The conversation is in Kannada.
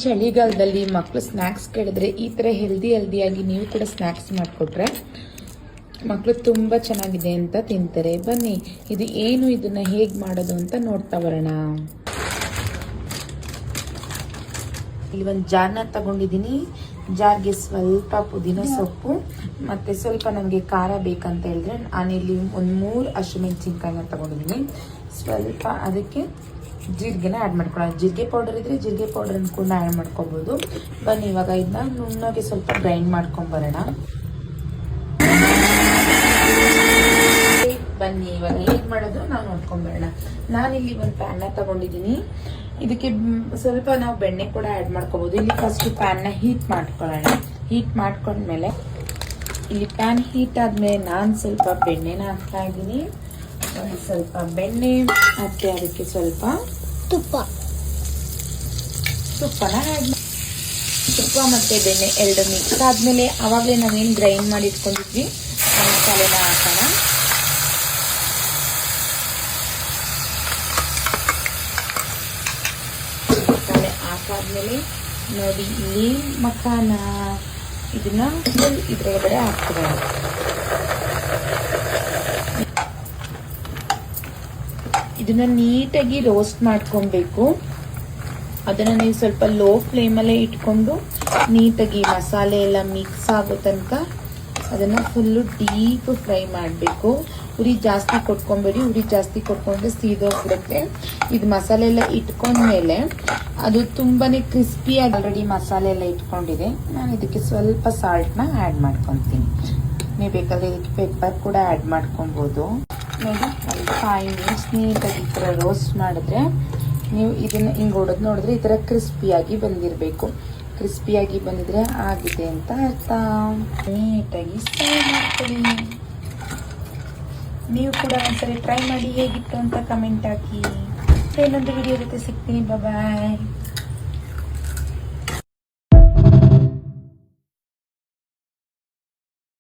ಚಳಿಗಾಲದಲ್ಲಿ ಮಕ್ಕಳು ಸ್ನ್ಯಾಕ್ಸ್ ಕೇಳಿದ್ರೆ ಈ ಥರ ಹೆಲ್ದಿಯಾಗಿ ನೀವು ಕೂಡ ಸ್ನ್ಯಾಕ್ಸ್ ಮಾಡಿಕೊಟ್ರೆ ಮಕ್ಕಳು ತುಂಬ ಚೆನ್ನಾಗಿದೆ ಅಂತ ತಿಂತಾರೆ. ಬನ್ನಿ ಇದು ಏನು, ಇದನ್ನ ಹೇಗೆ ಮಾಡೋದು ಅಂತ ನೋಡ್ತಾ ಬರೋಣ. ಇಲ್ಲಿ ಒಂದು ಜಾರ್ನ ತಗೊಂಡಿದ್ದೀನಿ. ಜಾರ್ಗೆ ಸ್ವಲ್ಪ ಪುದೀನ ಸೊಪ್ಪು ಮತ್ತು ಸ್ವಲ್ಪ ನನಗೆ ಖಾರ ಬೇಕಂತ ಹೇಳಿದ್ರೆ ನಾನಿಲ್ಲಿ ಒಂದು 3 ಹಸಿಮೆಣಸಿನ್ಕಾಯಿನ ತಗೊಂಡಿದ್ದೀನಿ. ಸ್ವಲ್ಪ ಅದಕ್ಕೆ ಜೀರಿಗೆನ ಆ್ಯಡ್ ಮಾಡ್ಕೊಳ್ಳೋಣ. ಜೀರಿಗೆ ಪೌಡರ್ ಇದ್ರೆ ಜೀರಿಗೆ ಪೌಡರ್ ಕೂಡ ಆ್ಯಡ್ ಮಾಡ್ಕೊಬೋದು. ಬನ್ನಿ ಇವಾಗ ಇದನ್ನ ನುಣ್ಣಗೆ ಸ್ವಲ್ಪ ಗ್ರೈಂಡ್ ಮಾಡ್ಕೊಂಬರೋಣ. ಬನ್ನಿ ಇವಾಗ ಹೇಗೆ ಮಾಡೋದು ನಾವು ನೋಡ್ಕೊಂಬರೋಣ. ನಾನಿಲ್ಲಿ ಒಂದು ಪ್ಯಾನ್ನ ತಗೊಂಡಿದ್ದೀನಿ. ಇದಕ್ಕೆ ಸ್ವಲ್ಪ ನಾವು ಬೆಣ್ಣೆ ಕೂಡ ಆ್ಯಡ್ ಮಾಡ್ಕೋಬೋದು. ಇಲ್ಲಿ ಫಸ್ಟ್ ಪ್ಯಾನ್ನ ಹೀಟ್ ಮಾಡ್ಕೊಳ್ಳೋಣ. ಹೀಟ್ ಮಾಡ್ಕೊಂಡ್ಮೇಲೆ ಇಲ್ಲಿ ಪ್ಯಾನ್ ಹೀಟ್ ಆದ್ಮೇಲೆ ನಾನು ಸ್ವಲ್ಪ ಬೆಣ್ಣೆನ ಹಾಕ್ತಾ ಇದ್ದೀನಿ. ಸ್ವಲ್ಪ ಬೆಣ್ಣೆ ಮತ್ತೆ ಅದಕ್ಕೆ ಸ್ವಲ್ಪ ತುಪ್ಪನ ಆ್ಯಡ್. ತುಪ್ಪ ಮತ್ತೆ ಬೆಣ್ಣೆ ಎರಡು ಮಿಕ್ಸ್ ಆದ್ಮೇಲೆ ಅವಾಗಲೇ ನಾವೇನು ಗ್ರೈಂಡ್ ಮಾಡಿ ಇಟ್ಕೊಂಡಿದ್ವಿ ಆ ಮಸಾಲೆನ ಹಾಕೋಣ. ಮಸಾಲೆ ಹಾಕಾದ್ಮೇಲೆ ನೋಡಿ ಇಲ್ಲಿ ಮಖಾನ ಇದನ್ನ ಇದ್ರೊಳಗಡೆ ಹಾಕ್ತೀವಿ. ಇದನ್ನ ನೀಟಾಗಿ ರೋಸ್ಟ್ ಮಾಡ್ಕೊಬೇಕು. ಅದನ್ನ ನೀವು ಸ್ವಲ್ಪ ಲೋ ಫ್ಲೇಮಲ್ಲೇ ಇಟ್ಕೊಂಡು ನೀಟಾಗಿ ಮಸಾಲೆ ಎಲ್ಲ ಮಿಕ್ಸ್ ಆಗೋ ತನಕ ಅದನ್ನ ಫುಲ್ಲು ಡೀಪ್ ಫ್ರೈ ಮಾಡಬೇಕು. ಉರಿ ಜಾಸ್ತಿ ಕೊಟ್ಕೊಬೇಡಿ. ಉರಿ ಜಾಸ್ತಿ ಕೊಟ್ಕೊಂಡ್ರೆ ಸೀದೋಗ್ಬಿಡುತ್ತೆ. ಇದು ಮಸಾಲೆ ಎಲ್ಲ ಇಟ್ಕೊಂಡ್ಮೇಲೆ ಅದು ತುಂಬಾನೇ ಕ್ರಿಸ್ಪಿಯಾಗಿ ಆಲ್ರೆಡಿ ಮಸಾಲೆ ಎಲ್ಲ ಇಟ್ಕೊಂಡಿದೆ. ನಾನು ಇದಕ್ಕೆ ಸ್ವಲ್ಪ ಸಾಲ್ಟ್ನ ಆ್ಯಡ್ ಮಾಡ್ಕೊತೀನಿ. ನೀವು ಬೇಕಾದ್ರೆ ಇದಕ್ಕೆ ಪೆಪ್ಪರ್ ಕೂಡ ಆ್ಯಡ್ ಮಾಡ್ಕೊಬೋದು. ನೋಡಿ ಒಂದು 5 ಮಿನಿಟ್ಸ್ ನೀಟಾಗಿ ಈ ಥರ ರೋಸ್ಟ್ ಮಾಡಿದ್ರೆ ನೀವು ಇದನ್ನು ಹಿಂಗೆ ಹೊಡೆದು ನೋಡಿದ್ರೆ ಈ ಥರ ಕ್ರಿಸ್ಪಿಯಾಗಿ ಬಂದಿರಬೇಕು. ಕ್ರಿಸ್ಪಿಯಾಗಿ ಬಂದಿದ್ರೆ ಆಗಿದೆ ಅಂತ ಅರ್ಥ. ನೀಟಾಗಿ ಸರ್ವ್ ಮಾಡ್ಕೊಳ್ಳಿ. ನೀವು ಕೂಡ ಒಂದ್ಸರಿ ಟ್ರೈ ಮಾಡಿ ಹೇಗಿತ್ತು ಅಂತ ಕಮೆಂಟ್ ಹಾಕಿ. ಇನ್ನೊಂದು ವಿಡಿಯೋ ಜೊತೆ ಸಿಗ್ತೀನಿ. ಬಾಯ್.